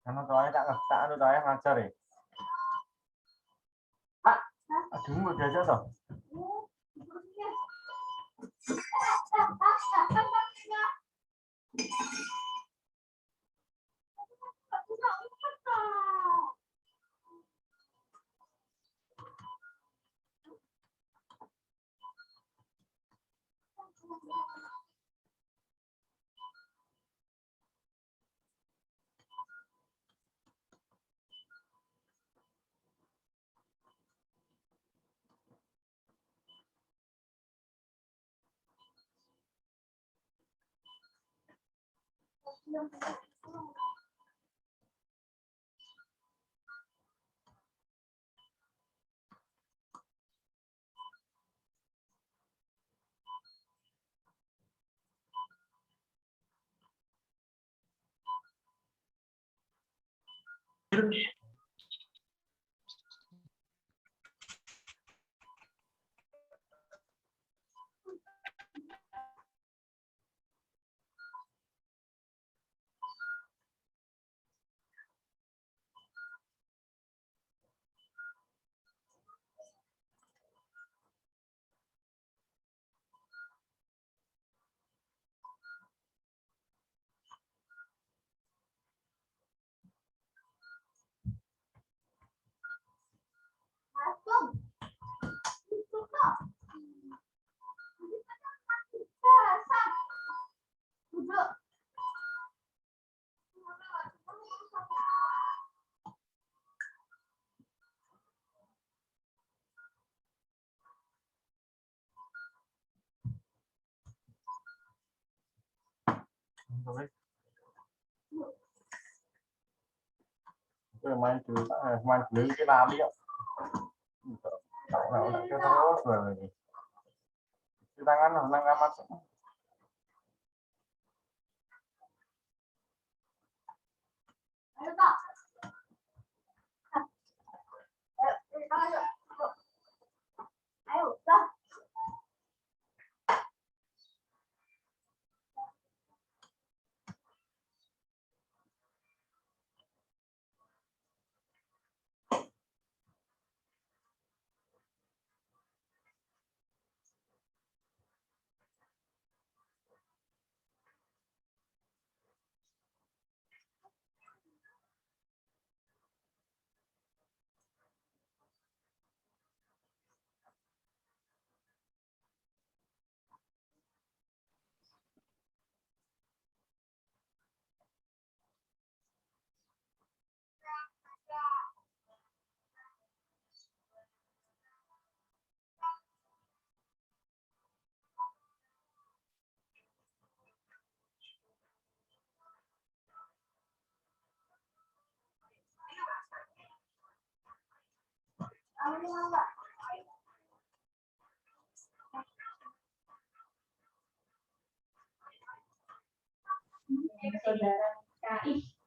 Anu soalnya tak anu saya ngajar ya. Aduh, mau diajak toh. Main dulu, main dulu kita lali ya. Nah, kita terus lagi. Kita kan nang kamar. Ayo Kak. Ayo, Kak. Saudara KI.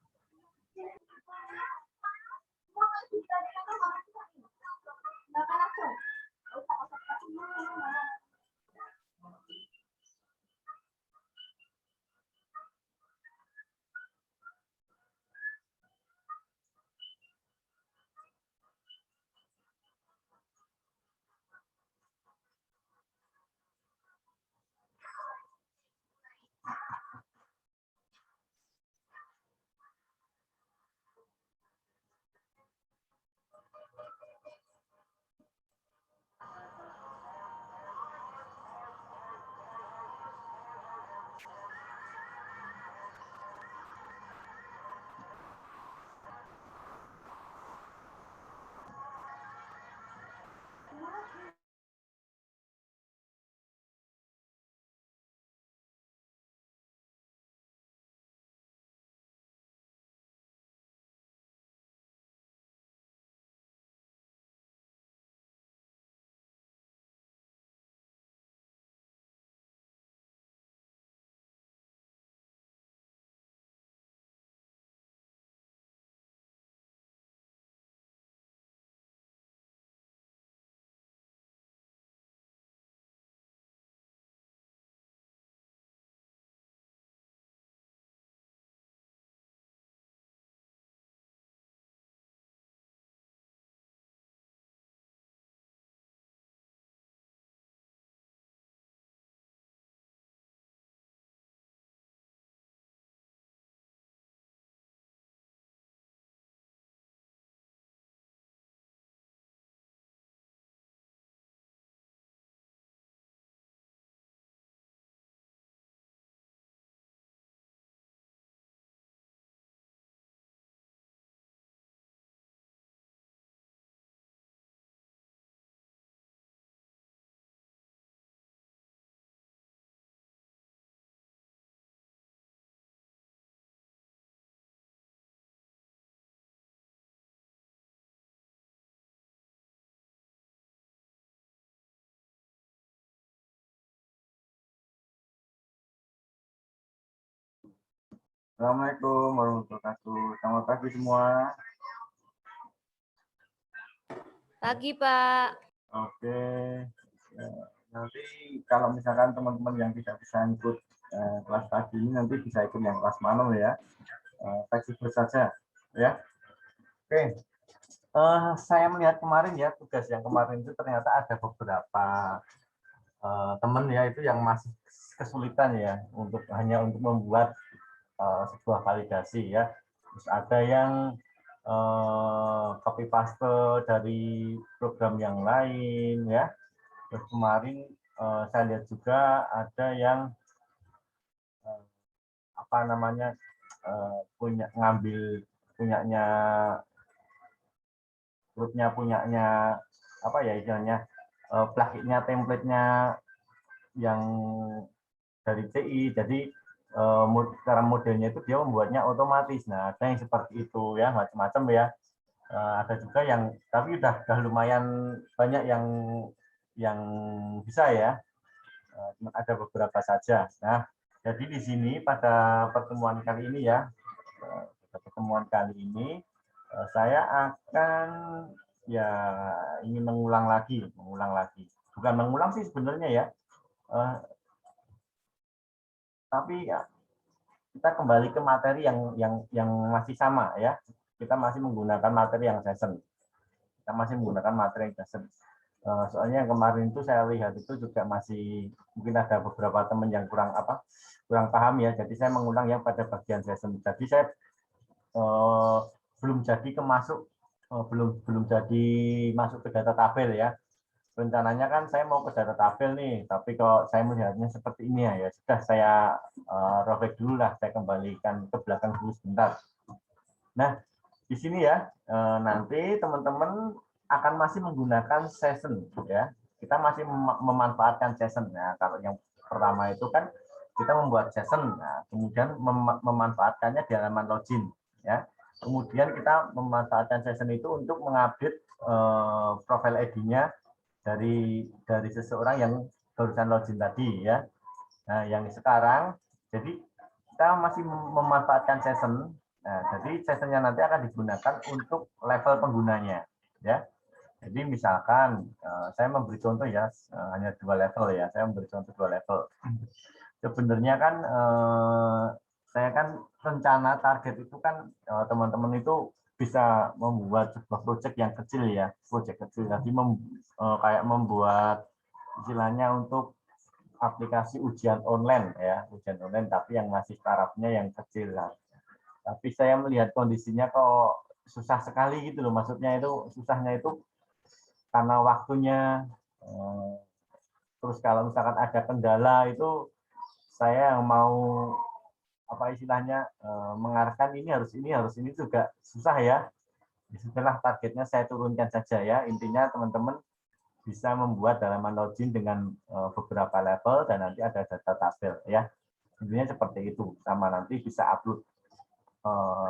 Assalamualaikum warahmatullahi wabarakatuh. Selamat pagi semua. Pagi, Pak. Oke. Ya, nanti kalau misalkan teman-teman yang tidak bisa ikut kelas pagi ini nanti bisa ikut yang kelas malam ya. Fleksibel saja ya. Oke. Saya melihat kemarin ya tugas yang kemarin itu ternyata ada beberapa teman ya itu yang masih kesulitan ya untuk membuat sebuah validasi ya. Terus ada yang copy paste dari program yang lain ya. Terus kemarin saya lihat juga ada yang apa namanya ngambil punyanya punyanya apa ya istilahnya plugin-nya template-nya yang dari TI. Jadi cara modelnya itu dia membuatnya otomatis. Nah, ada yang seperti itu ya, macam-macam ya. Ada juga yang tapi udah lumayan banyak yang bisa ya. Cuma ada beberapa saja. Nah, jadi di sini pada pertemuan kali ini ya, saya akan ya ingin mengulang lagi. Bukan mengulang sih sebenarnya ya, tapi ya kita kembali ke materi yang masih sama ya. Kita masih menggunakan materi yang session. Soalnya yang kemarin itu saya lihat itu juga masih mungkin ada beberapa teman yang kurang paham ya. Jadi saya mengulang yang pada bagian session. Jadi saya belum jadi masuk ke data tabel ya. Rencananya kan saya mau ke data tabel nih, tapi kalau saya melihatnya seperti ini ya sudah saya robek dulu lah, saya kembalikan ke belakang dulu sebentar. Nah, di sini ya nanti teman-teman akan masih menggunakan session ya. Kita masih memanfaatkan session. Nah, kalau yang pertama itu kan kita membuat session, nah, kemudian memanfaatkannya di halaman login ya. Kemudian kita memanfaatkan session itu untuk mengupdate profil ID-nya dari seseorang yang barusan login tadi ya. Nah, yang sekarang jadi kita masih memanfaatkan session. Nah, jadi sessionnya nanti akan digunakan untuk level penggunanya ya. Jadi misalkan saya memberi contoh ya, hanya 2 level ya. Saya memberi contoh 2 level. Sebenarnya kan saya kan rencana target itu kan teman-teman itu bisa membuat sebuah proyek yang kecil ya, Jadi kayak membuat istilahnya untuk aplikasi ujian online ya, tapi yang masih tarafnya yang kecil lah. Tapi saya melihat kondisinya kok susah sekali gitu loh, maksudnya itu susahnya itu karena waktunya. Terus kalau misalkan ada kendala itu saya yang mau apa istilahnya mengarahkan ini harus ini juga susah ya. Setelah targetnya saya turunkan saja ya. Intinya teman-teman bisa membuat halaman login dengan beberapa level dan nanti ada data tabel ya. Intinya seperti itu. Sama nanti bisa upload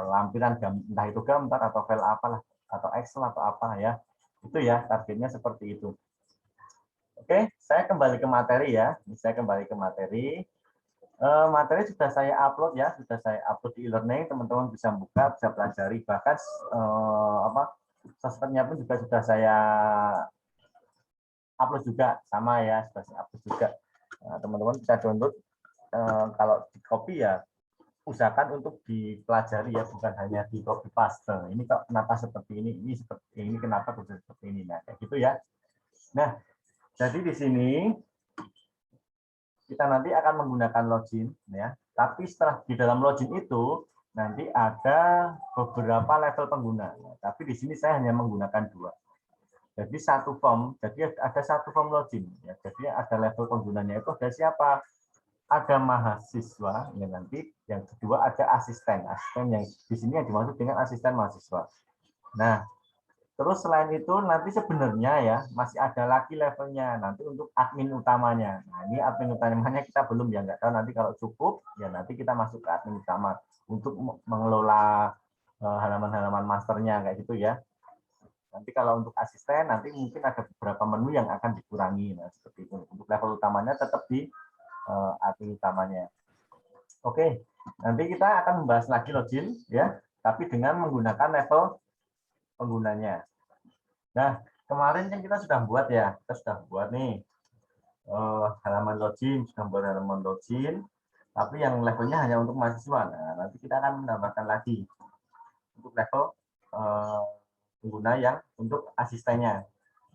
lampiran entah itu gambar atau file apalah atau Excel atau apa ya. Itu ya targetnya seperti itu. Oke, saya kembali ke materi ya. Materi sudah saya upload ya, di e-learning, teman-teman bisa buka, bisa pelajari, bahkan sosmednya pun juga sudah saya upload juga, sama ya, sudah saya upload juga. Teman-teman bisa download, kalau di copy ya usahakan untuk dipelajari ya, bukan hanya di copy paste. Ini kok kenapa seperti ini seperti ini, kenapa bisa seperti ini, nah kayak gitu ya. Nah, jadi di sini kita nanti akan menggunakan login ya. Tapi setelah di dalam login itu nanti ada beberapa level pengguna. Nah, tapi di sini saya hanya menggunakan 2. Jadi ada satu form login ya. Jadi ada level penggunanya itu ada siapa? Ada mahasiswa ya, nanti yang kedua ada asisten yang di sini yang dimaksud dengan asisten mahasiswa. Nah, terus selain itu nanti sebenarnya ya masih ada lagi levelnya nanti untuk admin utamanya. Nah, ini admin utamanya kita belum ya, nggak tahu nanti kalau cukup ya nanti kita masuk ke admin utama untuk mengelola halaman-halaman masternya kayak gitu ya. Nanti kalau untuk asisten nanti mungkin ada beberapa menu yang akan dikurangi. Nah, seperti itu. Untuk level utamanya tetap di admin utamanya. Oke, Nanti kita akan membahas lagi login ya, tapi dengan menggunakan level penggunanya. Nah, kemarin kan kita sudah buat ya, kita sudah buat nih halaman login, sudah buat halaman login, tapi yang levelnya hanya untuk mahasiswa. Nah, nanti kita akan menambahkan lagi untuk level pengguna yang untuk asistennya,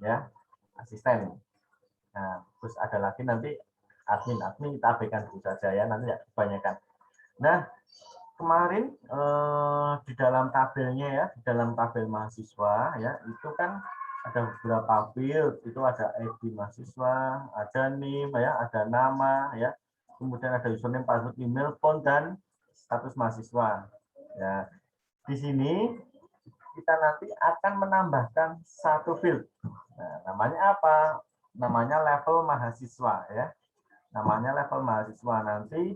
ya, asisten. Nah, terus ada lagi nanti admin kita abaikan dulu saja ya, nanti ya kebanyakan. Nah, kemarin di dalam tabelnya ya, di dalam tabel mahasiswa ya, itu kan ada beberapa field, itu ada ID mahasiswa, ada NIM ya, ada nama ya, kemudian ada username, password, email, phone, dan status mahasiswa. Ya, di sini kita nanti akan menambahkan satu field. Nah, namanya apa? Namanya level mahasiswa ya. Namanya level mahasiswa. Nanti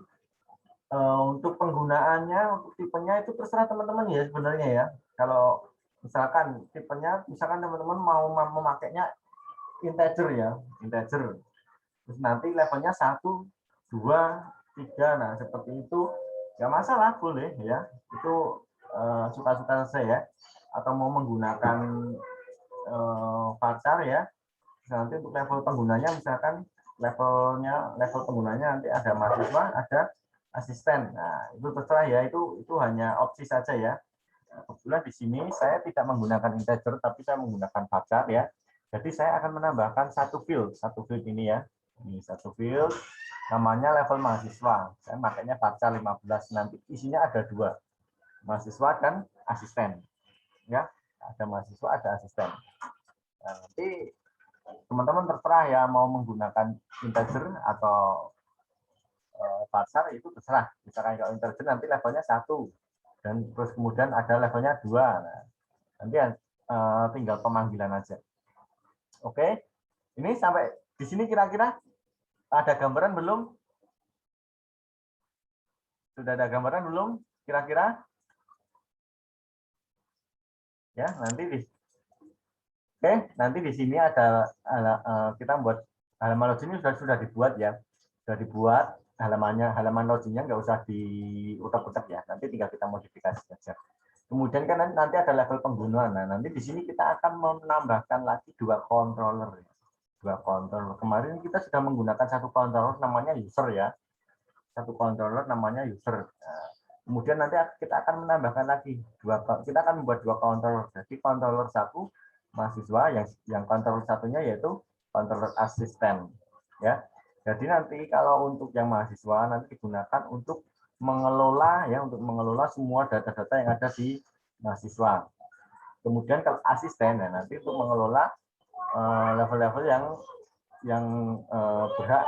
untuk penggunaannya, untuk tipenya itu terserah teman-teman ya sebenarnya ya. Kalau misalkan tipenya, misalkan teman-teman mau memakainya integer ya, integer. Terus nanti levelnya 1, 2, 3. Nah, seperti itu nggak masalah, boleh ya. Itu suka-suka saya ya. Atau mau menggunakan varchar ya. Nanti untuk level penggunanya misalkan level penggunanya nanti ada mahasiswa, ada asisten. Nah, itu terserah ya, itu hanya opsi saja ya. Nah, kebetulan di sini saya tidak menggunakan integer, tapi saya menggunakan varchar ya. Jadi saya akan menambahkan satu field ini ya. Ini satu field, namanya level mahasiswa. Saya makanya varchar 15. Nanti isinya ada 2, mahasiswa dan asisten. Ya, ada mahasiswa, ada asisten. Nah, nanti teman-teman terserah ya mau menggunakan integer atau varchar, itu terserah. Misalkan kalau integer nanti levelnya 1 dan terus kemudian ada levelnya 2. Nah, nanti tinggal pemanggilan aja. Oke, ini sampai di sini kira-kira ada gambaran belum? Sudah ada gambaran belum? Kira-kira? Ya, nanti di sini ada kita buat halaman login ini sudah dibuat ya. Sudah dibuat halaman loginnya nggak usah diutak-utak ya. Nanti tinggal kita modifikasi saja. Kemudian kan nanti ada level pengguna. Nah, nanti di sini kita akan menambahkan lagi 2 controller. 2 controller. Kemarin kita sudah menggunakan satu controller namanya user ya. Satu controller namanya user. Nah, kemudian nanti kita akan menambahkan lagi kita akan membuat 2 controller. Jadi controller 1 mahasiswa, yang controller satunya yaitu controller asisten ya. Jadi nanti kalau untuk yang mahasiswa nanti digunakan untuk mengelola ya, untuk mengelola semua data-data yang ada di mahasiswa. Kemudian kalau asisten ya, nanti untuk mengelola level-level yang berhak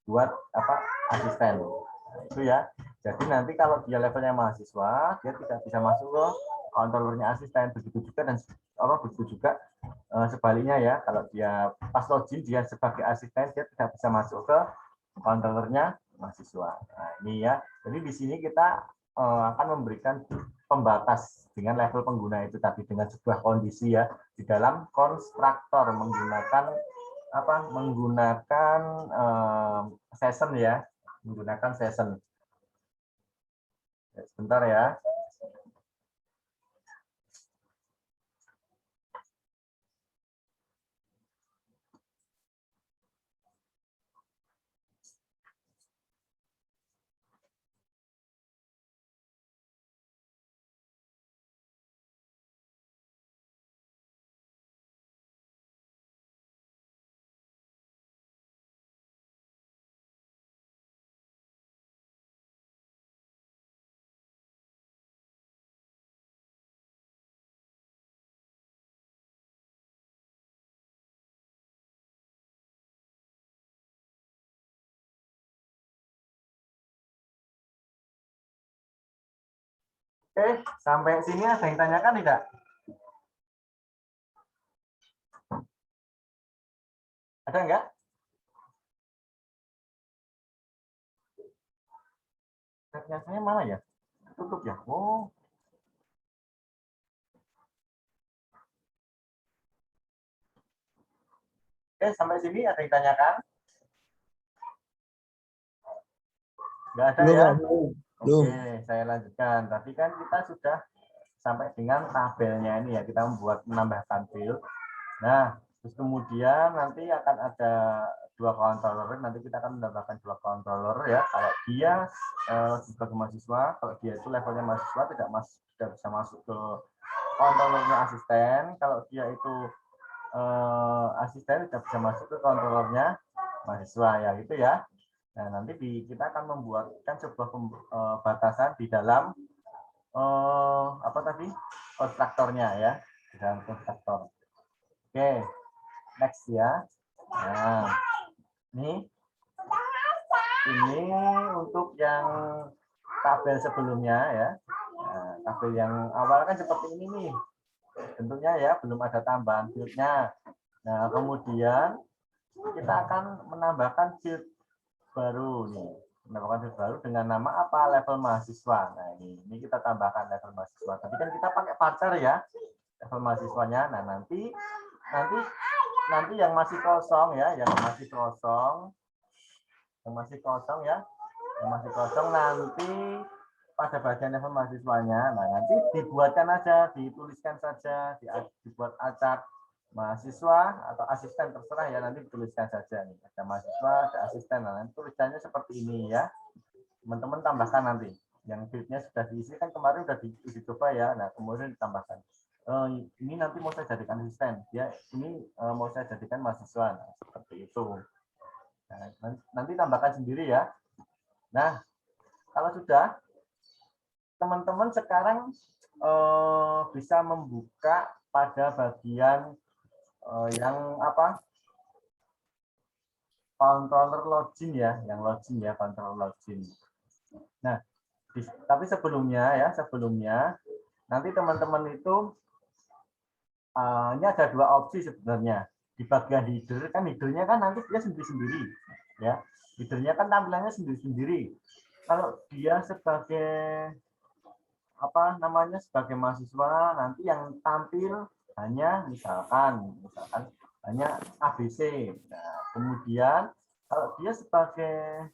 buat asisten. Nah, itu ya. Jadi nanti kalau dia levelnya mahasiswa, dia tidak bisa masuk ke kontrolernya asisten. Begitu juga sebaliknya ya. Kalau dia pas login dia sebagai asisten, dia tidak bisa masuk ke kontrolernya mahasiswa. Nah, ini ya. Jadi di sini kita akan memberikan pembatas dengan level pengguna itu tadi dengan sebuah kondisi ya di dalam konstruktor menggunakan session ya, menggunakan session. Sebentar ya. Oke, sampai sini ada yang tanyakan tidak? Ada enggak? Saya mana ya? Tutup ya? Oh. Oke, sampai sini ada yang tanyakan? Nggak ada Belum, ya? Pak. Belum. Oke, saya lanjutkan. Tadi kan kita sudah sampai dengan tabelnya ini ya, kita menambahkan field. Nah, terus kemudian nanti akan ada dua controller, nanti kita akan menambahkan dua controller ya. Kalau dia sebagai mahasiswa, kalau dia itu levelnya mahasiswa tidak bisa masuk ke controllernya asisten. Kalau dia itu asisten tidak bisa masuk ke controllernya mahasiswa ya, gitu ya. Nah, nanti kita akan membuatkan sebuah batasan di dalam apa tadi? Konstruktornya ya, di dalam konstruktor. Oke, next ya. Nah, ini untuk yang tabel sebelumnya ya. Nah, tabel yang awal kan seperti ini nih. Bentuknya ya, belum ada tambahan fieldnya. Nah, kemudian kita akan menambahkan field baru nih. Menambahkan field baru dengan nama apa? Level mahasiswa. Nah, ini kita tambahkan level mahasiswa. Tapi kan kita pakai varchar ya, level mahasiswanya. Nah, nanti yang masih kosong ya, yang masih kosong ya, yang masih kosong nanti pada bagian level mahasiswanya. Nah, nanti dibuatkan aja, dituliskan saja, dibuat acak mahasiswa atau asisten, terserah ya, nanti dituliskan saja nih, ada mahasiswa, ada asisten. Nah, nanti tulisannya seperti ini ya. Teman-teman tambahkan nanti. Yang fieldnya sudah diisi kan kemarin sudah dicoba ya. Nah, kemudian ditambahkan. Ini nanti mau saya jadikan asisten, ya. Ini mau saya jadikan mahasiswa. Nah, seperti itu. Nah, nanti tambahkan sendiri ya. Nah, kalau sudah, teman-teman sekarang bisa membuka pada bagian yang apa? Controller login ya, controller login. Nah, tapi sebelumnya nanti teman-teman itu ini ada dua opsi sebenarnya. Di bagian header kan, headernya kan nanti dia sendiri-sendiri ya. Headernya kan tampilannya sendiri-sendiri. Kalau dia sebagai apa namanya, sebagai mahasiswa, nanti yang tampil hanya misalkan hanya ABC. Nah, kemudian kalau dia sebagai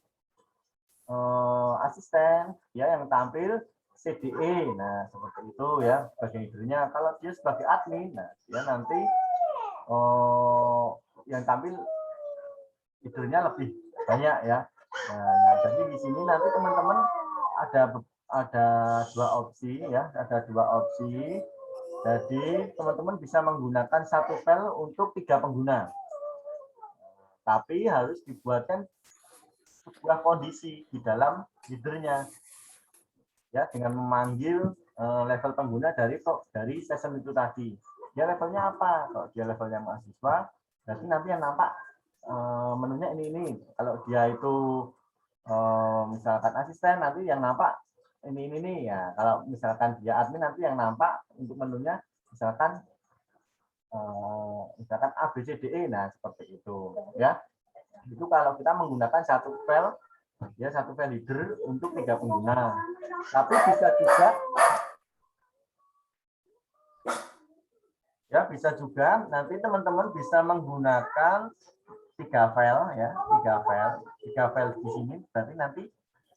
asisten ya, yang tampil CDE. Nah, seperti itu ya bagian headernya. Kalau dia sebagai admin, nah dia nanti yang tampil headernya lebih banyak ya. Nah, jadi di sini nanti teman-teman ada dua opsi ya, ada dua opsi. Jadi teman-teman bisa menggunakan satu file untuk 3 pengguna. Tapi harus dibuatkan sebuah kondisi di dalam headernya. Ya, dengan memanggil level pengguna dari session itu tadi. Dia levelnya apa? Kalau dia levelnya mahasiswa, berarti nanti yang nampak menunya ini. Kalau dia itu misalkan asisten, nanti yang nampak ini ya. Kalau misalkan dia admin, nanti yang nampak untuk menunya misalkan ABCDE. Nah, seperti itu ya. Itu kalau kita menggunakan satu file ya, satu file header untuk 3 pengguna. Tapi bisa juga nanti teman-teman bisa menggunakan 3 file ya, 3 file di sini. Berarti nanti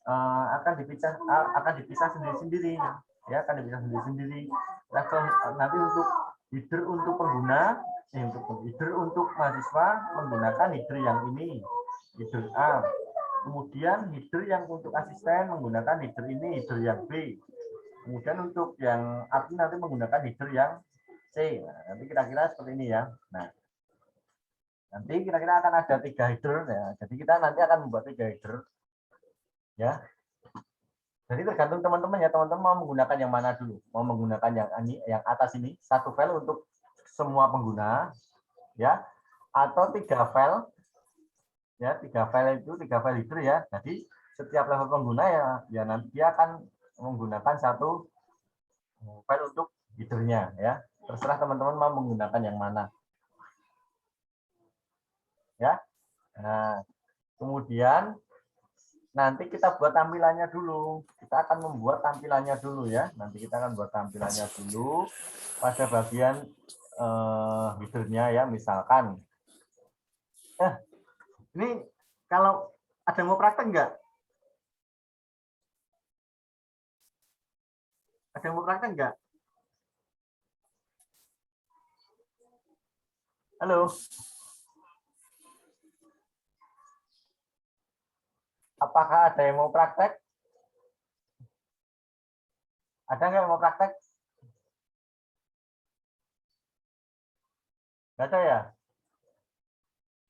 akan dipisah sendiri-sendiri ya, akan dipisah sendiri-sendiri. Level nanti untuk header untuk pengguna, untuk header untuk mahasiswa menggunakan header yang ini, header A. Kemudian header yang untuk asisten menggunakan header ini, header yang B. Kemudian untuk yang admin nanti menggunakan header yang C. Nah, nanti kira-kira seperti ini ya. Nah, nanti kira-kira akan ada 3 header ya. Jadi kita nanti akan membuat 3 header ya. Jadi tergantung teman-teman ya, teman-teman mau menggunakan yang mana dulu. Mau menggunakan yang atas ini, satu file untuk semua pengguna ya, atau 3 file ya, 3 file itu 3 file header ya. Jadi setiap level pengguna ya nanti dia akan menggunakan satu file untuk headernya ya. Terserah teman-teman mau menggunakan yang mana ya. Nah, kemudian nanti kita buat tampilannya dulu. Kita akan membuat tampilannya dulu ya. Nanti kita akan buat tampilannya dulu pada bagian headernya ya. Misalkan ini kalau ada yang mau praktek enggak? Ada yang mau praktek nggak? Halo. Apakah ada yang mau praktek? Ada nggak yang mau praktek? Nggak ada ya?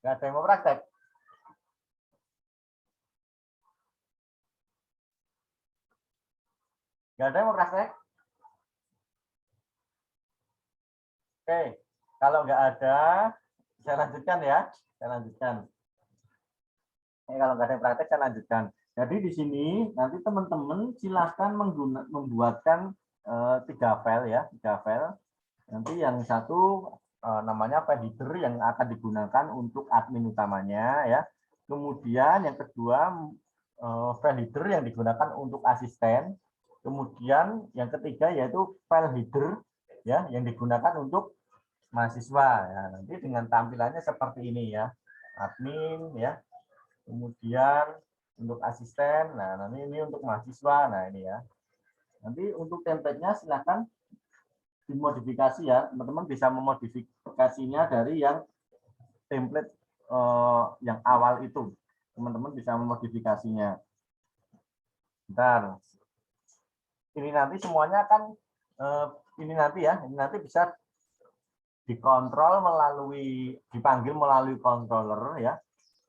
Nggak ada yang mau praktek? Nggak ada yang mau praktek? Oke, kalau nggak ada, saya lanjutkan ya. Saya lanjutkan. Kalau nggak ada yang praktek, saya lanjutkan. Jadi di sini nanti teman-teman silahkan membuatkan 3 file ya, 3 file. Nanti yang satu namanya file header yang akan digunakan untuk admin utamanya ya. Kemudian yang kedua file header yang digunakan untuk asisten. Kemudian yang ketiga yaitu file header ya yang digunakan untuk mahasiswa. Ya, nanti dengan tampilannya seperti ini ya. Admin ya. Kemudian untuk asisten, nah nanti ini untuk mahasiswa, nah ini ya. Nanti untuk template-nya silakan dimodifikasi ya, teman-teman bisa memodifikasinya dari yang template yang awal itu, teman-teman bisa memodifikasinya. Bentar, ini nanti semuanya kan ini nanti ya, ini nanti bisa dikontrol melalui dipanggil melalui controller ya,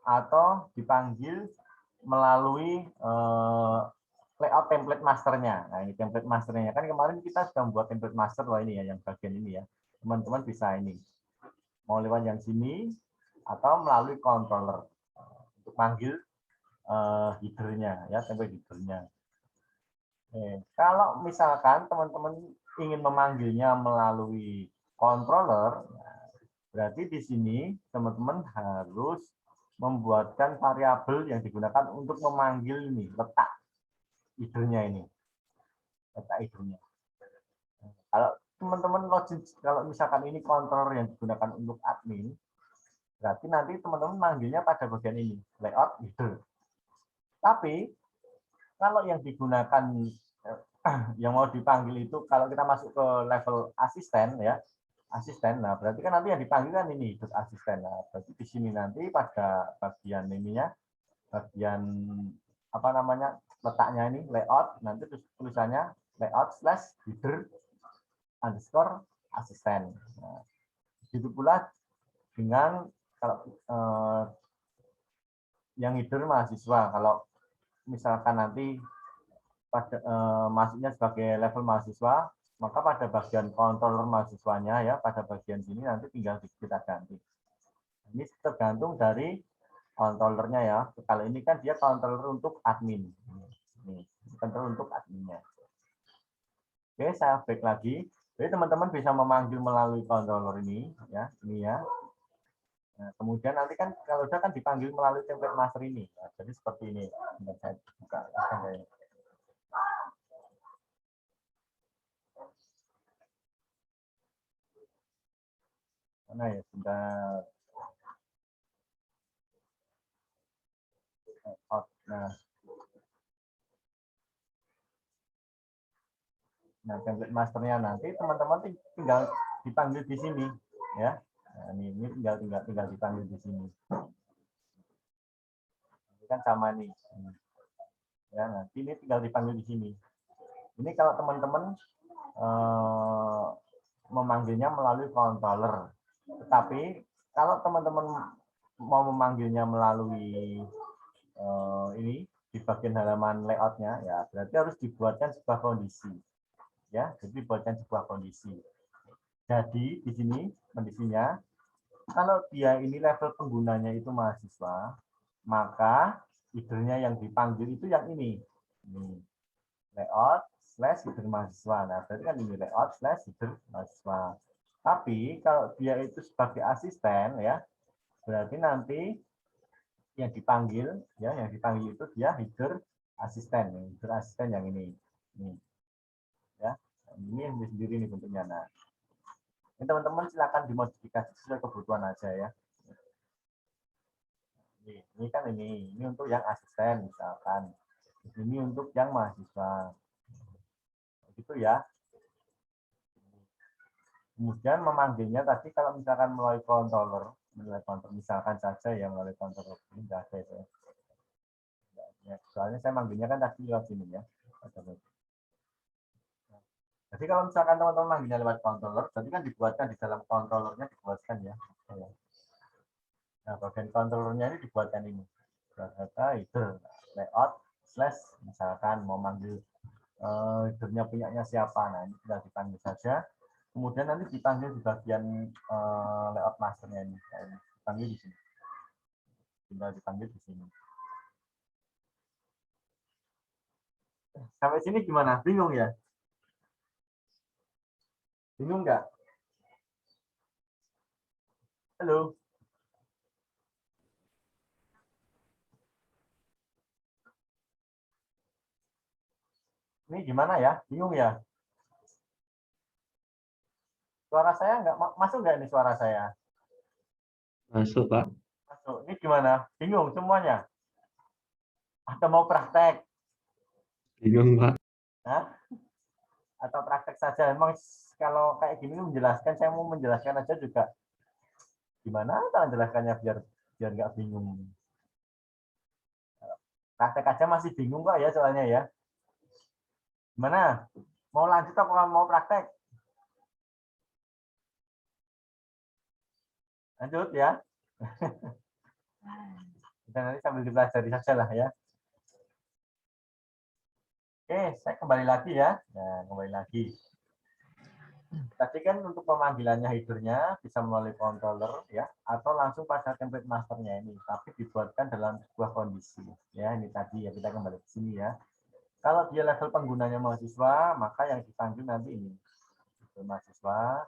atau dipanggil melalui layout template masternya. Nah, ini template masternya. Kan kemarin kita sudah membuat template master loh ini ya, yang bagian ini ya. Teman-teman bisa ini. Mau lewat yang sini atau melalui controller untuk panggil headernya ya, template headernya. Kalau misalkan teman-teman ingin memanggilnya melalui controller, berarti di sini teman-teman harus membuatkan variabel yang digunakan untuk memanggil ini, letak headernya ini. Letak headernya. Kalau teman-teman login, kalau misalkan ini controller yang digunakan untuk admin, berarti nanti teman-teman manggilnya pada bagian ini, layout header. Tapi kalau yang digunakan yang mau dipanggil itu kalau kita masuk ke level asisten ya, asisten. Nah, berarti kan nanti yang dipanggil kan ini header asisten. Nah, berarti di sini nanti pada bagian ininya, bagian apa namanya letaknya ini layout, nanti tulisannya layout slash header underscore asisten. Nah, begitu pula dengan kalau yang header mahasiswa. Kalau misalkan nanti pada masuknya sebagai level mahasiswa, maka pada bagian controller mahasiswanya ya, pada bagian sini nanti tinggal kita ganti. Ini tergantung dari controllernya ya. Kalau ini kan dia controller untuk admin. Ini controller untuk adminnya. Oke, saya back lagi. Jadi teman-teman bisa memanggil melalui controller ini ya. Nah, kemudian nanti kan kalau udah kan dipanggil melalui template master ini. Nah, jadi seperti ini. Saya buka. Mana ya? Sebentar. Nah, template masternya nanti teman-teman tinggal dipanggil di sini ya. Nah, ini tinggal dipanggil di sini. Ini kan sama nih. Ya, nanti ini tinggal dipanggil di sini. Ini kalau teman-teman memanggilnya melalui controller. Tetapi kalau teman-teman mau memanggilnya melalui ini di bagian halaman layoutnya, ya berarti harus dibuatkan sebuah kondisi. Ya, jadi dibuatkan sebuah kondisi. Jadi di sini kondisinya, kalau dia ini level penggunanya itu mahasiswa, maka header-nya yang dipanggil itu yang ini. Layout slash header mahasiswa. Nah, berarti kan ini layout slash header mahasiswa. Tapi kalau dia itu sebagai asisten ya, berarti nanti yang dipanggil itu dia header asisten yang ini. Ya. Ini yang sendiri nih bentuknya. Nah, ini teman-teman silakan dimodifikasi sesuai kebutuhan aja ya. Ini kan ini untuk yang asisten misalkan. Ini untuk yang mahasiswa. Gitu ya. Kemudian memanggilnya tadi kalau misalkan melalui controller, misalkan saja yang melalui controller ini enggak ada itu. Ya, soalnya saya manggilnya kan tadi lewat sini ya. Jadi kalau misalkan teman-teman manggilnya lewat controller, berarti kan dibuatkan di dalam controllernya dibuatkan ya. Nah, bagian controllernya ini dibuatkan ini. Data header, layout, slash, misalkan mau manggil headernya punyanya siapa. Nah, ini tinggal dipanggil saja. Kemudian nanti dipanggil di bagian layout masternya ini. Dipanggil di sini. Tinggal dipanggil di sini. Sampai sini gimana? Bingung ya? Bingung nggak? Halo? Ini gimana ya? Bingung ya? Suara saya nggak masuk nggak ini suara saya? Masuk, Pak. Masuk. Ini gimana? Bingung semuanya? Atau mau praktek? Bingung, Pak. Hah? Atau praktek saja? Emang kalau kayak gini menjelaskan, saya mau menjelaskan aja juga. Gimana cara menjelaskannya biar nggak bingung? Praktek aja masih bingung kok ya soalnya ya. Gimana? Mau lanjut apa mau praktek? Lanjut ya. Kita nanti sambil dipelajari saja lah ya. Oke, saya kembali lagi ya. Nah, kembali lagi. Tadi kan untuk pemanggilannya headernya bisa melalui controller ya, atau langsung pada template masternya ini, tapi dibuatkan dalam sebuah kondisi. Ya, ini tadi ya kita kembali ke sini ya. Kalau dia level penggunanya mahasiswa, maka yang dipanggil nanti ini mahasiswa.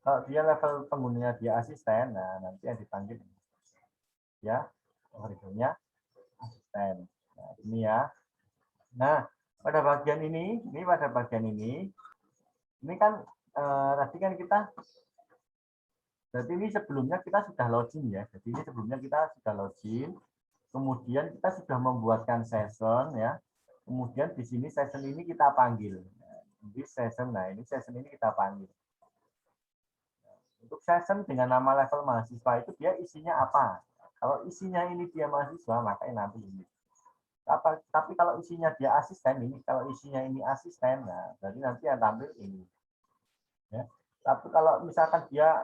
Kalau dia level penggunanya dia asisten, nah nanti yang dipanggil ya headernya asisten. Nah, ini ya. Nah, pada bagian ini kan tadi kan kita, berarti ini sebelumnya kita sudah login ya. Jadi ini sebelumnya kita sudah login, kemudian kita sudah membuatkan session ya. Kemudian di sini session ini kita panggil. Ini session, nah ini session ini kita panggil. Untuk session dengan nama level mahasiswa itu dia isinya apa? Kalau isinya ini dia mahasiswa, maka nanti ini. Tapi kalau isinya dia asisten ini, kalau isinya ini asisten, nah berarti nanti yang tampil ini. Ya. Tapi kalau misalkan dia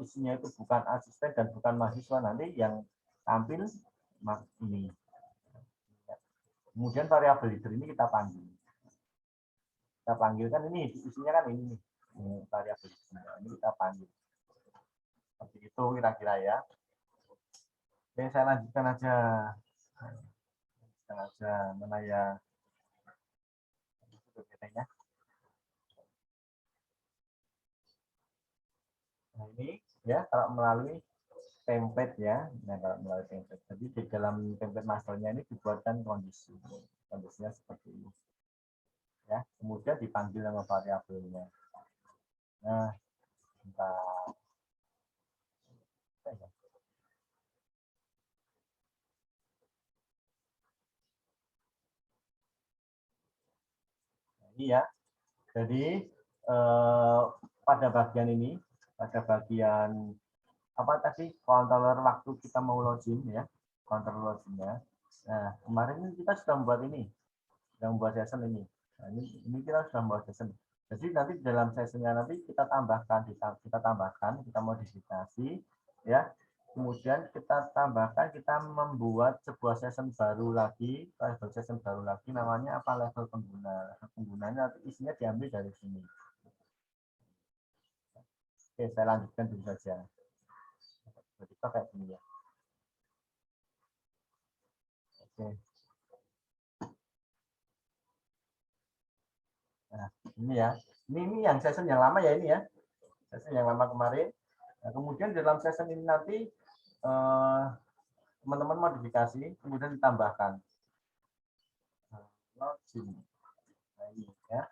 isinya itu bukan asisten dan bukan mahasiswa, nanti yang tampil ini. Kemudian variabel leader ini kita panggil. Kita panggilkan ini, isinya kan ini nih. Variabel leader. Ini kita panggil. Seperti itu kira-kira ya. Oke, saya lanjutkan aja. Mana ya? Nah, ini ya kalau melalui template ya. Nah, kalau melalui template. Jadi di dalam template masternya ini dibuatkan kondisinya seperti ini. Ya, kemudian dipanggil nama variabelnya. Nah, bentar. Nah, ini ya. Jadi pada bagian ini, pada bagian apa tadi controller waktu kita mau login ya, controller loginnya. Nah, kemarin kita sudah membuat ini, yang membuat session ini. Nah, ini kita sudah membuat session. Jadi nanti dalam sessionnya nanti kita tambahkan, kita modifikasi, ya. Kemudian kita tambahkan, kita membuat sebuah session baru lagi, level session baru lagi, namanya apa level pengguna. Level penggunanya nanti isinya diambil dari sini. Oke, saya lanjutkan dulu saja. Jadi kayak gini ya. Oke. Nah, ini ya. Ini yang session yang lama ya ini ya. Session yang lama kemarin. Nah, kemudian dalam session ini nanti teman-teman modifikasi, kemudian ditambahkan. Login. Nah, ini ya.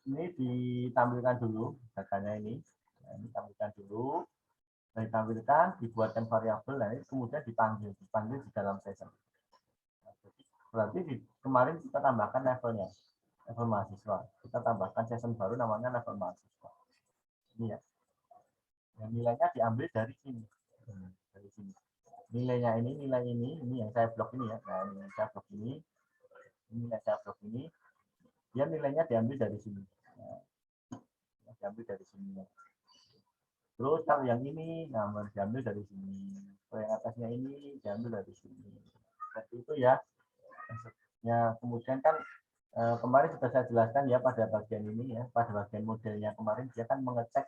Ini ditampilkan dulu datanya ini. Nah, ini tampilkan dulu. Nah, ditampilkan, dibuatkan variabel, nah ini kemudian dipanggil di dalam session. Nah, berarti kemarin kita tambahkan levelnya, level mahasiswa. Kita tambahkan session baru namanya level mahasiswa. Ini ya. Yang nilainya diambil dari sini. Dari sini. Nilainya nilai ini yang saya blok ini ya. Nah, ini yang saya blok ini yang saya blok ini, dia nilainya diambil dari sini. Nah, diambil dari sini. Terus kalau yang ini, nah diambil dari sini. Kalau yang atasnya ini diambil dari sini. Seperti itu ya. Ya, kemudian kan kemarin sudah saya jelaskan ya pada bagian ini ya, pada bagian modelnya kemarin dia kan mengecek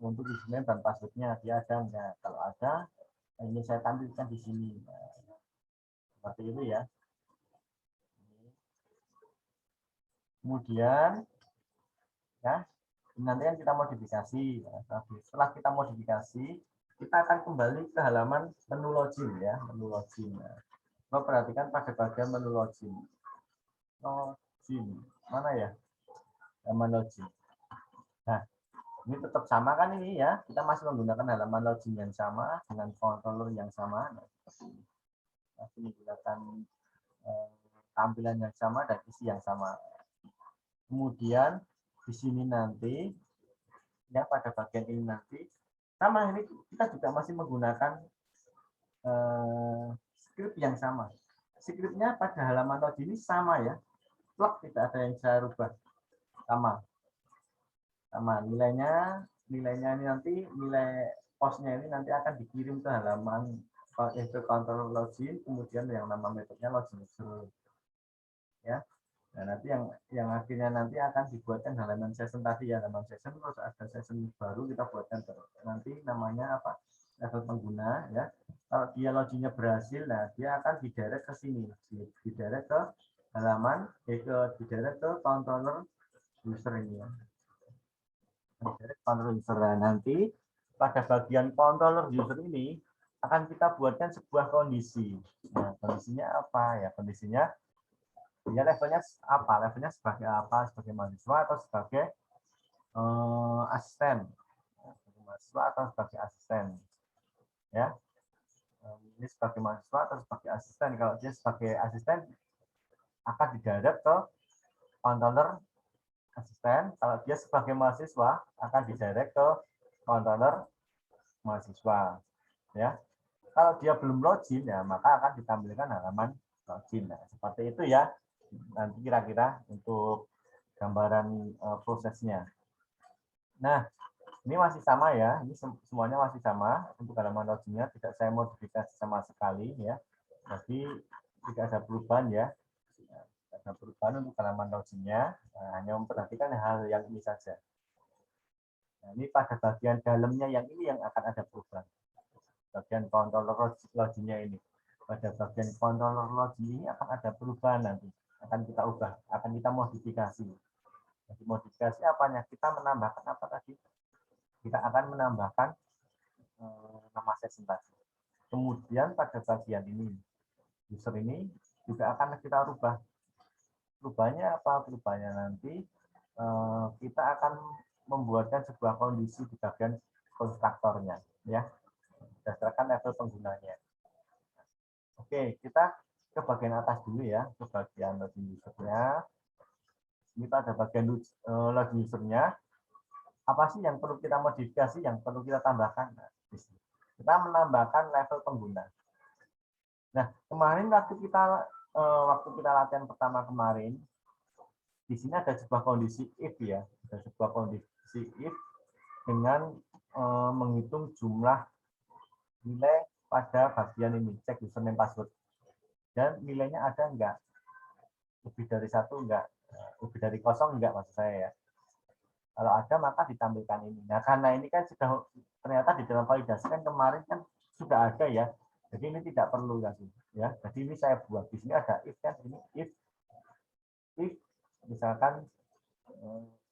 untuk username dan passwordnya dia ada enggak. Kalau ada, ini saya tampilkan di sini. Nah, seperti itu ya. Kemudian ya nanti kan kita modifikasi. Setelah kita modifikasi, kita akan kembali ke halaman menu login ya, menu login. Nah, perhatikan pada bagian menu login. Login mana ya? Halaman login. Nah, ini tetap sama kan ini ya? Kita masih menggunakan halaman login yang sama dengan controller yang sama. Nah, masih menggunakan tampilan yang sama dan isi yang sama. Kemudian di sini nanti ya pada bagian ini nanti sama ini kita juga masih menggunakan script yang sama. Scriptnya pada halaman login ini sama ya, plug tidak ada yang saya rubah, sama nilainya ini nanti nilai postnya ini nanti akan dikirim ke halaman ke control login, kemudian yang nama metodenya login user ya. Nah, nanti yang akhirnya nanti akan dibuatkan halaman session tadi ya, halaman session, terus ada session baru kita buatkan nanti namanya apa, level pengguna ya. Kalau dia loginnya berhasil, nah dia akan didirect ke sini, didirect ke halaman, didirect ke controller user ini ya. Didirect controller user. Nah, nanti pada bagian controller user ini akan kita buatkan sebuah kondisi. Nah, kondisinya apa ya? Kondisinya dia levelnya apa? Levelnya sebagai apa? Sebagai mahasiswa atau sebagai asisten? Sebagai mahasiswa atau sebagai asisten? Ya, ini sebagai mahasiswa atau sebagai asisten? Kalau dia sebagai asisten akan didirect ke controller asisten. Kalau dia sebagai mahasiswa akan didirect ke controller mahasiswa. Ya, kalau dia belum login ya maka akan ditampilkan halaman login. Nah, seperti itu ya. Nanti kira-kira untuk gambaran prosesnya. Nah, ini masih sama ya, ini semuanya masih sama untuk halaman loginnya, tidak saya modifikasi sama sekali ya. Jadi tidak ada perubahan ya, tidak ada perubahan untuk halaman loginnya, hanya memperhatikan hal yang ini saja. Nah, ini pada bagian dalamnya yang ini yang akan ada perubahan. Bagian controller loginnya ini, pada bagian controller login ini akan ada perubahan nanti. Akan kita ubah, akan kita modifikasi. Jadi modifikasi apanya? Kita menambahkan apa tadi? Kita akan menambahkan nama session tadi. Kemudian pada bagian ini, user ini juga akan kita rubah. Perubahannya apa? Perubahannya nanti kita akan membuatkan sebuah kondisi di bagian konstruktornya, ya, berdasarkan level penggunanya. Oke, kita ke bagian atas dulu ya, ke bagian login usernya. Ini pada bagian login usernya, apa sih yang perlu kita modifikasi, yang perlu kita tambahkan? Nah, kita menambahkan level pengguna. Nah, kemarin waktu kita latihan pertama kemarin, di sini ada sebuah kondisi if ya, ada sebuah kondisi if dengan menghitung jumlah nilai pada bagian ini, cek username password. Dan nilainya ada enggak? Lebih dari 1 enggak? Lebih dari 0 enggak maksud saya ya. Kalau ada maka ditampilkan ini. Nah, karena ini kan sudah ternyata di dalam validasi kan kemarin kan sudah ada ya. Jadi ini tidak perlu lagi ya. Jadi ini saya buat di sini ada if kan, ini if misalkan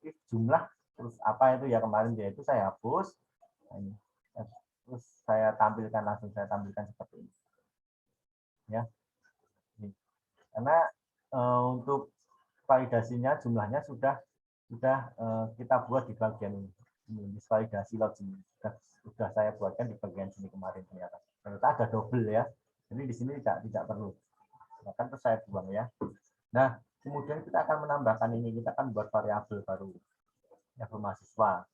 if jumlah terus apa itu ya kemarin dia itu saya hapus. Nah, ini. Terus saya tampilkan seperti ini. Ya. Ini. Karena untuk validasinya jumlahnya sudah kita buat di bagian ini, validasi login sudah saya buatkan di bagian sini kemarin ternyata ada double ya, jadi di sini tidak perlu, bahkan terus saya buang ya. Nah, kemudian kita akan menambahkan ini, kita akan buat variabel baru, level mahasiswa.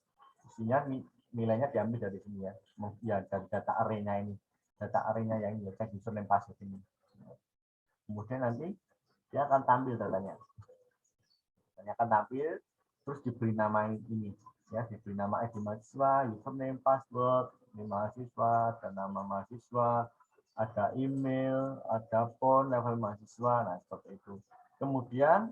Di kondisinya nilainya diambil dari sini ya. Ya dari data array-nya ini. Data array-nya yang ini, check username password ini. Kemudian nanti dia akan tampil datanya. Datanya akan tampil, terus diberi nama ini. Ya, diberi nama ID mahasiswa, username, password, ini mahasiswa, dan nama mahasiswa, ada email, ada phone, level mahasiswa, nah seperti itu. Kemudian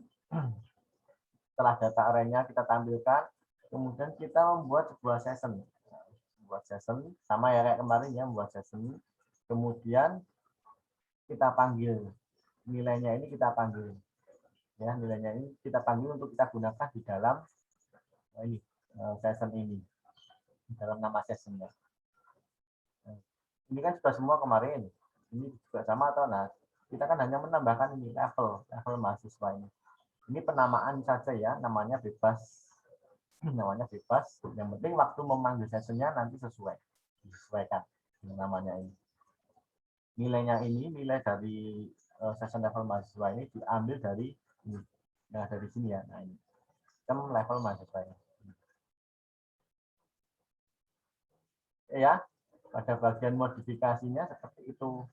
setelah data array-nya kita tampilkan, kemudian kita membuat sebuah session. Membuat session, sama ya kayak kemarin ya, membuat session. Kemudian kita panggil, nilainya ini kita panggil. Ya, nilainya ini kita panggil untuk kita gunakan di dalam ini session ini. Di dalam nama sessionnya. Ini kan sudah semua kemarin. Ini juga sama atau nah, kita kan hanya menambahkan ini level mahasiswa ini. Ini penamaan saja ya, namanya bebas. Namanya bebas. Yang penting waktu memanggil sessionnya nanti disesuaikan dengan namanya ini. Nilainya ini, nilai dari session level mahasiswa ini diambil dari ini. Nah, dari sini ya. Nah, ini. Level mahasiswa ini. Ya, pada bagian modifikasinya seperti itu.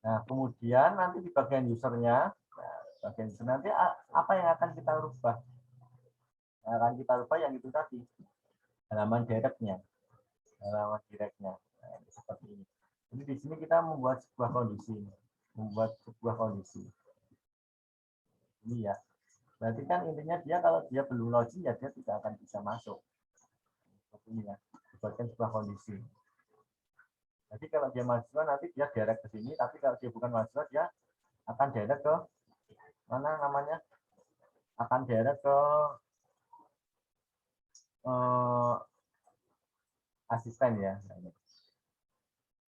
Nah, kemudian nanti di bagian usernya, bagian user nanti apa yang akan kita rubah? Yang akan kita rubah yang itu tadi, halaman directnya. Halaman directnya. Nah, seperti ini. Jadi di sini kita membuat sebuah kondisi. Ini ya. Berarti kan intinya dia kalau dia belum login ya dia tidak akan bisa masuk. Seperti ini ya. Dibuatkan sebuah kondisi. Jadi kalau dia mahasiswa nanti dia direct ke sini, tapi kalau dia bukan mahasiswa dia akan direct ke mana namanya? Akan direct ke asisten ya.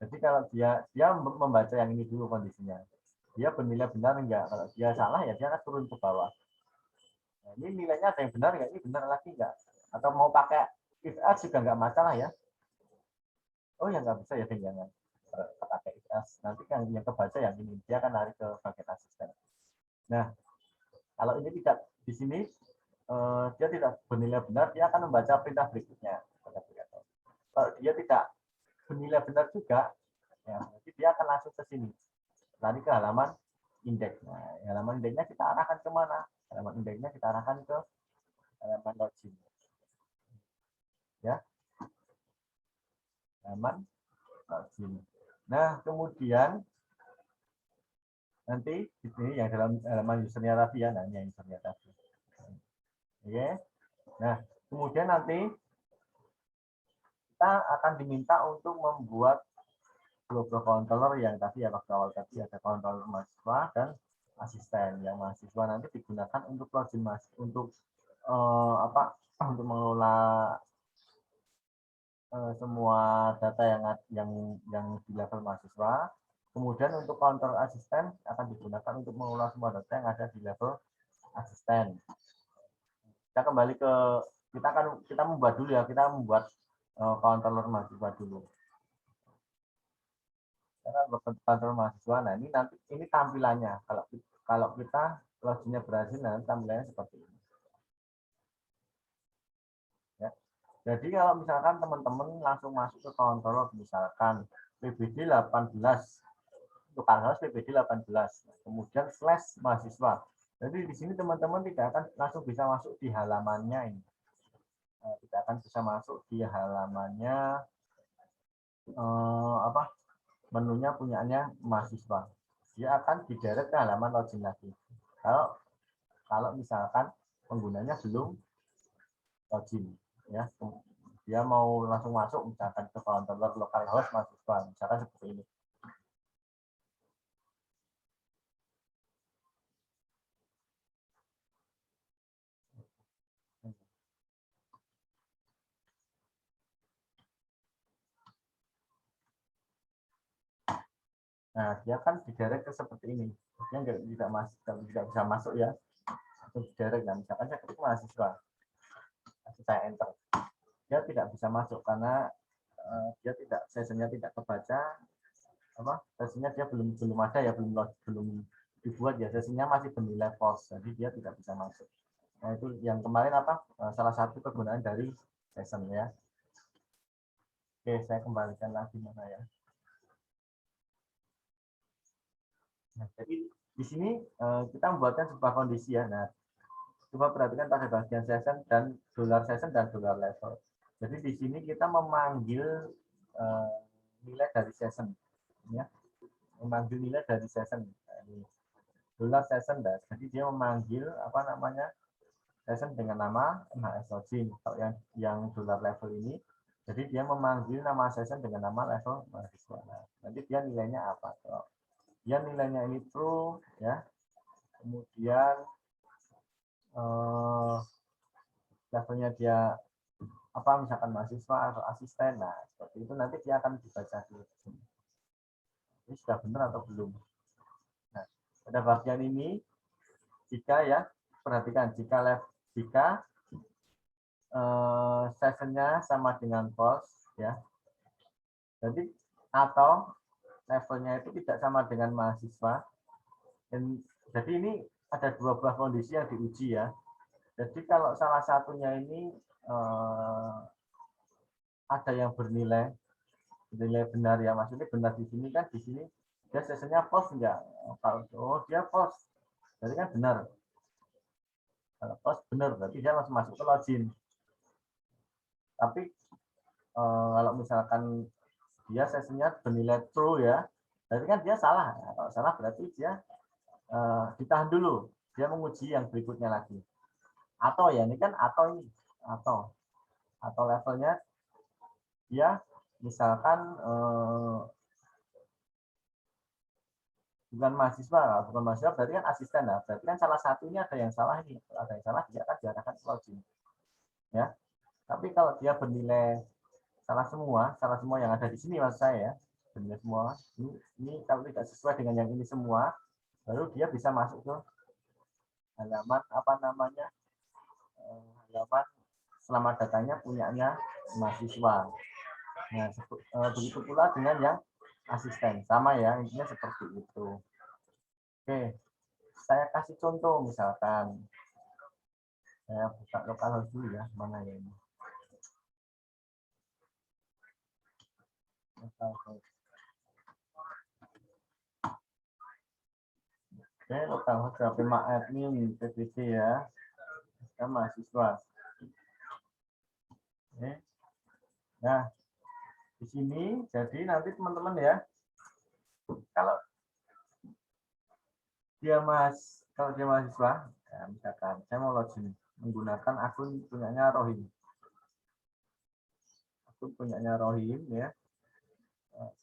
Jadi kalau dia membaca yang ini dulu kondisinya, dia bernilai benar enggak? Kalau dia salah ya dia akan turun ke bawah. Nah, ini nilainya ada yang benar enggak? Ini benar lagi enggak? Atau mau pakai if else juga enggak masalah ya? Oh ya nggak bisa ya jangan pakai if else. Nanti kan yang kebaca yang ini dia akan lari ke bagian asisten. Nah kalau ini tidak di sini dia tidak bernilai benar, dia akan membaca perintah berikutnya. Kalau dia tidak bernilai benar juga, ya, nanti dia akan langsung ke sini, lari ke halaman indeks. Nah, halaman indeksnya kita arahkan ke mana? Halaman indeksnya kita arahkan ke halaman login. Ya, halaman login. Nah, kemudian nanti di sini yang dalam halaman usernya tadi ya, nah ini yang usernya tadi. Oke. Nah, kemudian nanti kita akan diminta untuk membuat global controller yang tadi ya waktu awal tadi ada controller mahasiswa dan asisten. Yang mahasiswa nanti digunakan untuk login untuk untuk mengelola semua data yang di level mahasiswa. Kemudian untuk controller asisten akan digunakan untuk mengelola semua data yang ada di level asisten. Kita kembali ke kita membuat dulu ya, kita membuat controller mahasiswa dulu. Controller mahasiswa. Nah, ini nanti ini tampilannya. Kalau kita loginnya berhasil nanti tampilannya seperti ini. Ya. Jadi kalau misalkan teman-teman langsung masuk ke controller misalkan PBD 18 untuk harus PBD 18, kemudian slash mahasiswa. Jadi di sini teman-teman tidak akan langsung bisa masuk di halamannya ini. Tidak akan bisa masuk di halamannya menunya punyanya mahasiswa. Dia akan didirect ke halaman login lagi. Kalau misalkan penggunanya belum login, ya, dia mau langsung masuk misalkan ke controller localhost mahasiswa, misalkan seperti ini. Nah, dia kan didirect ke seperti ini. Dia tidak bisa masuk ya. Atau didirect ya. Misalkan saya ketik mahasiswa. Saya enter. Dia tidak bisa masuk karena dia tidak sessionnya tidak kebaca. Sessionnya dia belum ada ya, belum dibuat ya. Sessionnya masih bernilai false. Jadi dia tidak bisa masuk. Nah, itu yang kemarin apa? Salah satu kegunaan dari session ya. Oke, saya kembalikan lagi mana ya. Nah, jadi di sini kita membuatkan sebuah kondisi ya. Nah, coba perhatikan pada bagian session dan dollar level. Jadi di sini kita memanggil nilai dari session, ya, memanggil nilai dari session. Dollar session, jadi dia memanggil apa namanya session dengan nama MHS login. Kalau yang dollar level ini, jadi dia memanggil nama session dengan nama level mahasiswa. Nah, nanti dia nilainya apa? Kalau dia nilainya ini true, ya. Kemudian levelnya dia apa, misalkan mahasiswa atau asisten. Nah, seperti itu nanti dia akan dibaca di sini. Ini sudah benar atau belum? Nah, pada bagian ini, jika ya, perhatikan jika sessionnya sama dengan post, ya, jadi atau levelnya itu tidak sama dengan mahasiswa. Dan jadi ini ada dua buah kondisi yang diuji ya. Jadi kalau salah satunya ini ada yang bernilai benar ya, maksudnya benar di sini kan, di sini dia sessionnya post enggak? Kalau dia post, jadi kan benar. Kalau post benar, berarti dia langsung masuk ke login. Tapi kalau misalkan dia sessionnya bernilai true ya, berarti kan dia salah. Nah, kalau salah berarti dia ditahan dulu, dia menguji yang berikutnya lagi. Atau ya, ini kan atau ini atau levelnya dia misalkan bukan mahasiswa berarti kan asisten. Nah, berarti kan salah satunya ada yang salah ini. Kalau ada yang salah, dia akan diarahkan ke login. Ya. Tapi kalau dia bernilai salah semua yang ada di sini, maksud saya ya, bernilai semua. Ini kalau tidak sesuai dengan yang ini semua, baru dia bisa masuk ke halaman apa namanya, halaman selamat datanya punyanya mahasiswa. Nah, begitu pula dengan yang asisten, sama ya, intinya seperti itu. Oke, saya kasih contoh, misalkan saya buka lokal dulu ya, mana ya ini. Oke, lokal HP Mak Admin PPC ya, kita mahasiswa. Oke. Nah, di sini jadi nanti teman-teman ya, kalau dia mahasiswa, ya, misalkan saya mau login menggunakan akun punyanya Rohim. Akun punyanya Rohim ya.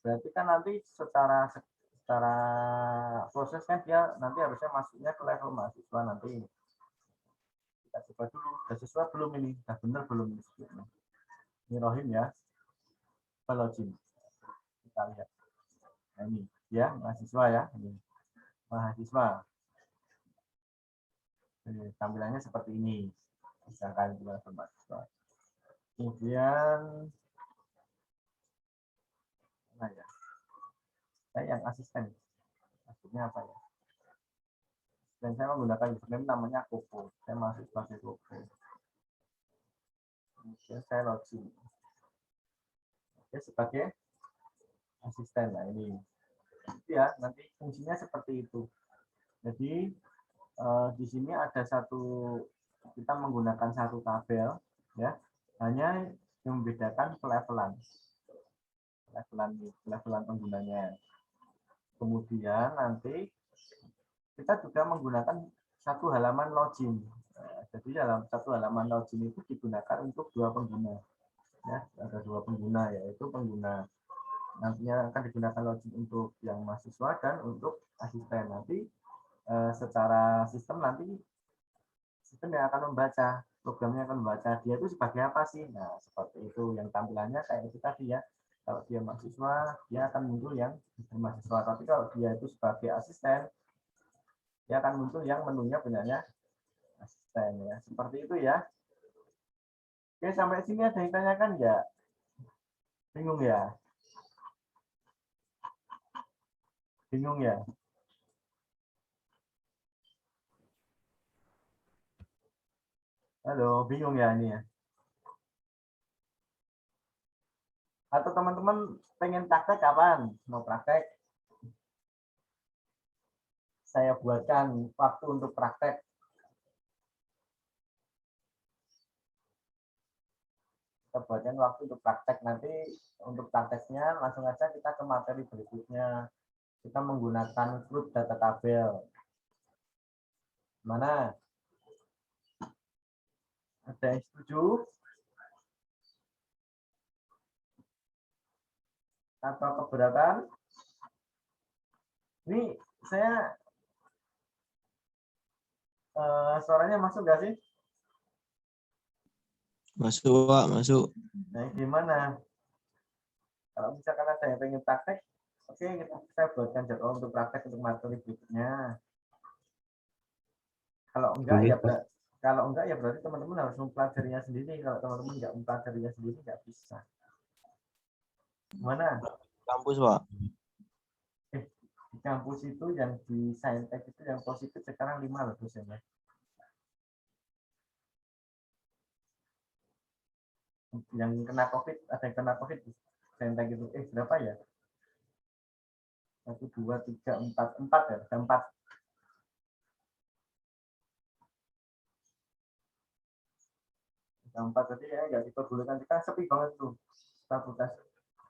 Berarti kan nanti secara proses kan dia nanti harusnya masuknya ke level mahasiswa nanti. Kita coba dulu, sudah sesuai belum ini? Sudah benar belum ini? Ini Rohim ya. Login. Kita lihat. Nah, ini ya, mahasiswa ya. Ini. Mahasiswa. Jadi, tampilannya seperti ini. Misalkan kita mahasiswa. Kemudian nah ya. Saya yang asisten. Maksudnya apa ya? Dan saya menggunakan username namanya Koko. Saya masuk sebagai Koko. Kemudian saya login. Oke, sebagai asisten. Nah ini. Ya, nanti fungsinya seperti itu. Jadi di sini ada kita menggunakan satu tabel ya, hanya yang membedakan pelevelan penggunanya. Kemudian nanti kita juga menggunakan satu halaman login. Jadi dalam satu halaman login itu digunakan untuk dua pengguna. Ya, ada dua pengguna, yaitu pengguna nantinya akan digunakan login untuk yang mahasiswa dan untuk asisten. Nanti secara sistem nanti sistem yang akan membaca, programnya akan membaca dia itu sebagai apa sih. Nah, seperti itu yang tampilannya kayak itu tadi ya. Kalau dia mahasiswa, dia akan muncul yang mahasiswa. Tapi kalau dia itu sebagai asisten, dia akan muncul yang menunya punyanya asisten ya. Seperti itu ya. Oke, sampai sini ada yang tanyakan nggak? Bingung ya? Bingung ya? Halo, bingung ya ini ya? Atau teman-teman pengen praktek kapan? Mau praktek? Saya buatkan waktu untuk praktek. Kita buatkan waktu untuk praktek. Nanti untuk prakteknya langsung aja kita ke materi berikutnya. Kita menggunakan grup data tabel. Mana? Ada yang setuju? Atau keberatan? Ini saya suaranya masuk nggak sih? Masuk, Pak, masuk. Nah, gimana? Kalau misalkan ada yang pengen praktek, oke, saya buatkan jadwal untuk praktek untuk materi berikutnya. Kalau enggak Boleh, ya Pak. kalau enggak ya berarti teman-teman harus mempelajarinya sendiri. Kalau teman-teman nggak mempelajarinya sendiri nggak bisa. Gimana? Kampus, Pak. Di kampus itu yang di Saintek itu yang positif sekarang 5 loh dosennya. Yang kena COVID, ada yang kena COVID di Saintek itu. Berapa ya? 1, 2, 3, 4. 4 ya? Ada 4. Ada 4 tadi ya, nggak diperbolehkan. Kita sepi banget tuh fakultas.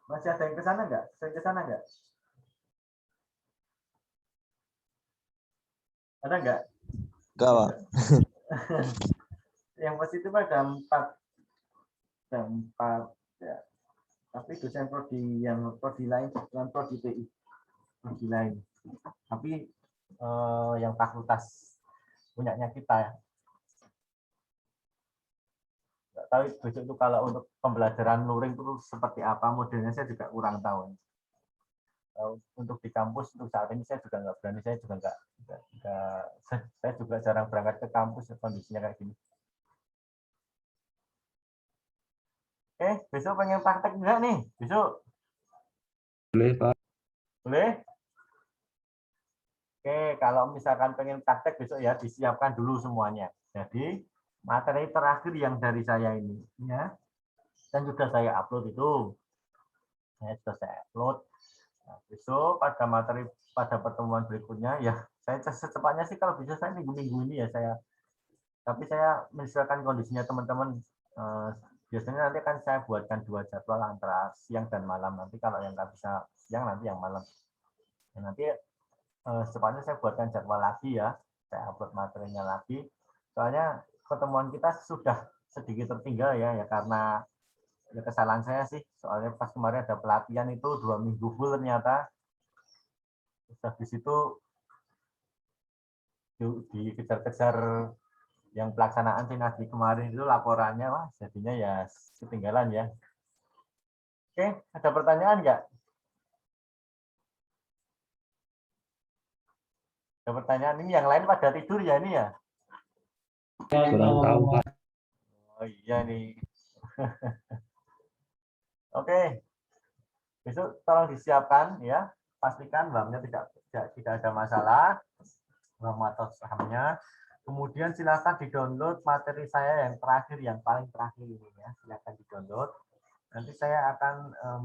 Masih ada yang ke sana nggak? Saya ke sana nggak? Ada nggak? Enggak, Pak. Yang positif ada 4. Ada 4 ya. Tapi dosen prodi yang prodi lain, yang prodi PI. Prodi lain. Tapi yang fakultas punyanya kita ya. Nggak tahu besok itu kalau untuk pembelajaran luring itu seperti apa modelnya, saya juga kurang tahu. Untuk di kampus untuk saat ini saya juga nggak berani, saya juga jarang berangkat ke kampus kondisinya kayak gini. Besok pengen praktek enggak nih? Besok Boleh, Pak. boleh? Kalau misalkan pengen praktek besok ya disiapkan dulu semuanya. Jadi materi terakhir yang dari saya ini ya, dan sudah saya upload itu. Sudah saya upload. Nah, besok pada pertemuan berikutnya ya saya secepatnya sih kalau bisa saya minggu-minggu ini ya tapi saya menyesuaikan kondisinya teman-teman. Biasanya nanti akan saya buatkan 2 jadwal antara siang dan malam. Nanti kalau yang nggak bisa siang nanti yang malam. Nanti secepatnya saya buatkan jadwal lagi ya. Saya upload materinya lagi. Soalnya pertemuan kita sudah sedikit tertinggal ya karena ya kesalahan saya sih. Soalnya pas kemarin ada pelatihan itu 2 minggu full ternyata. Habis itu dikejar-kejar yang pelaksanaan sinasi kemarin itu laporannya, wah jadinya ya ketinggalan ya. Ada pertanyaan nggak? Ada pertanyaan ini yang lain pada tidur ya ini ya? Kurang tahu, Pak. Oh iya nih. Oke. Besok tolong disiapkan ya, pastikan BAM-nya tidak ada masalah, BAM atau sahamnya. Kemudian silakan di-download materi saya yang terakhir, yang paling terakhir ini ya, silakan di-download. Nanti saya akan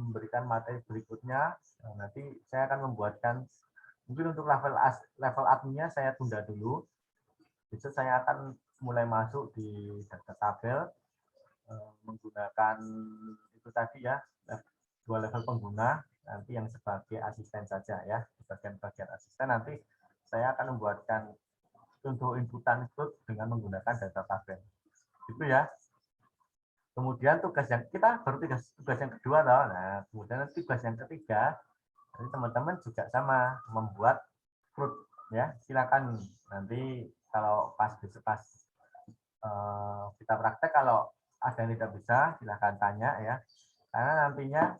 memberikan materi berikutnya. Nanti saya akan membuatkan, mungkin untuk level adminnya saya tunda dulu. Besok saya akan mulai masuk di data tabel menggunakan itu tadi ya, 2 level pengguna, nanti yang sebagai asisten saja ya, bagian asisten. Nanti saya akan membuatkan untuk inputan itu dengan menggunakan data tabel. Itu ya. Kemudian tugas yang kita baru tugas yang kedua loh. Nah, kemudian tugas yang ketiga, nanti teman-teman juga sama membuat fruit ya. Silakan nanti kalau pas kita praktek, kalau ada yang tidak bisa silakan tanya ya. Karena nantinya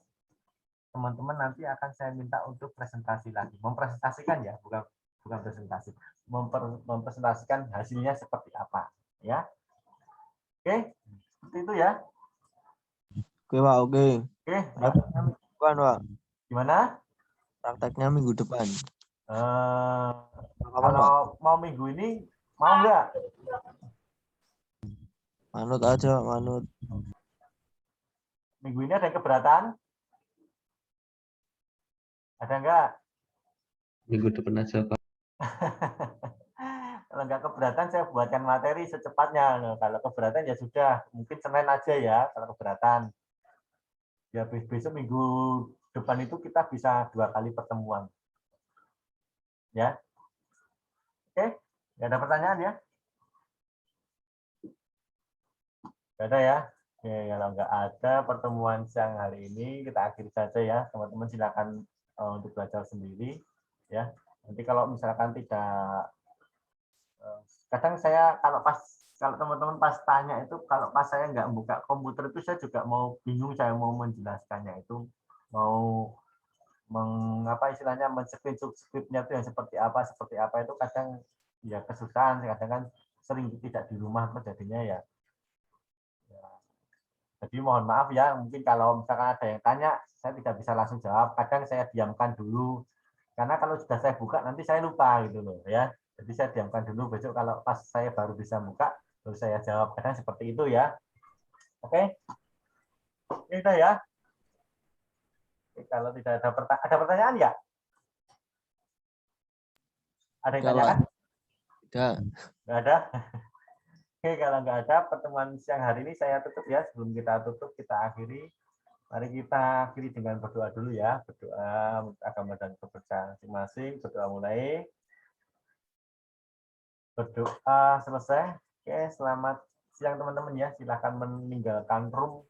teman-teman nanti akan saya minta untuk presentasi lagi, mempresentasikan ya, bukan presentasi, mempresentasikan hasilnya seperti apa ya. Oke, seperti itu ya. Oke, Pak, oke. Oke, Bukan, Pak. gimana? Prakteknya minggu depan. Kalau mau minggu ini mau nggak? Manut aja, manut. Minggu ini ada yang keberatan? Ada enggak? Minggu depan aja, Pak. Kalau enggak keberatan, saya buatkan materi secepatnya. Nah, kalau keberatan ya sudah, mungkin Senin aja ya, kalau keberatan. Ya besok minggu depan itu kita bisa 2 kali pertemuan. Ya. Oke, nggak ada pertanyaan ya? Nggak ada ya? Oke, kalau nggak ada pertemuan siang hari ini, kita akhiri saja ya. Teman-teman silakan untuk belajar sendiri. Ya. Nanti kalau misalkan tidak, kadang saya kalau teman-teman pas tanya itu, kalau pas saya nggak buka komputer itu saya juga mau bingung, saya mau menjelaskannya itu, mau mengapa istilahnya men-screenshot skripnya itu yang seperti apa itu kadang ya kesusahan, kadang kan sering tidak di rumah jadinya ya. Jadi mohon maaf ya, mungkin kalau misalkan ada yang tanya, saya tidak bisa langsung jawab, kadang saya diamkan dulu, karena kalau sudah saya buka nanti saya lupa gitu loh ya. Jadi saya diamkan dulu, besok kalau pas saya baru bisa buka, baru saya jawab, kadang seperti itu ya. Oke, ini udah ya. Oke, kalau tidak ada pertanyaan ya? Ada yang Enggak, Pak. tanyakan? Tidak. Nggak ada? Oke, kalau nggak ada pertemuan siang hari ini saya tutup ya. Sebelum kita tutup, kita akhiri. Mari kita akhiri dengan berdoa dulu ya. Berdoa agama dan kepercayaan masing-masing. Berdoa mulai. Berdoa selesai. Oke, selamat siang teman-teman ya. Silakan meninggalkan room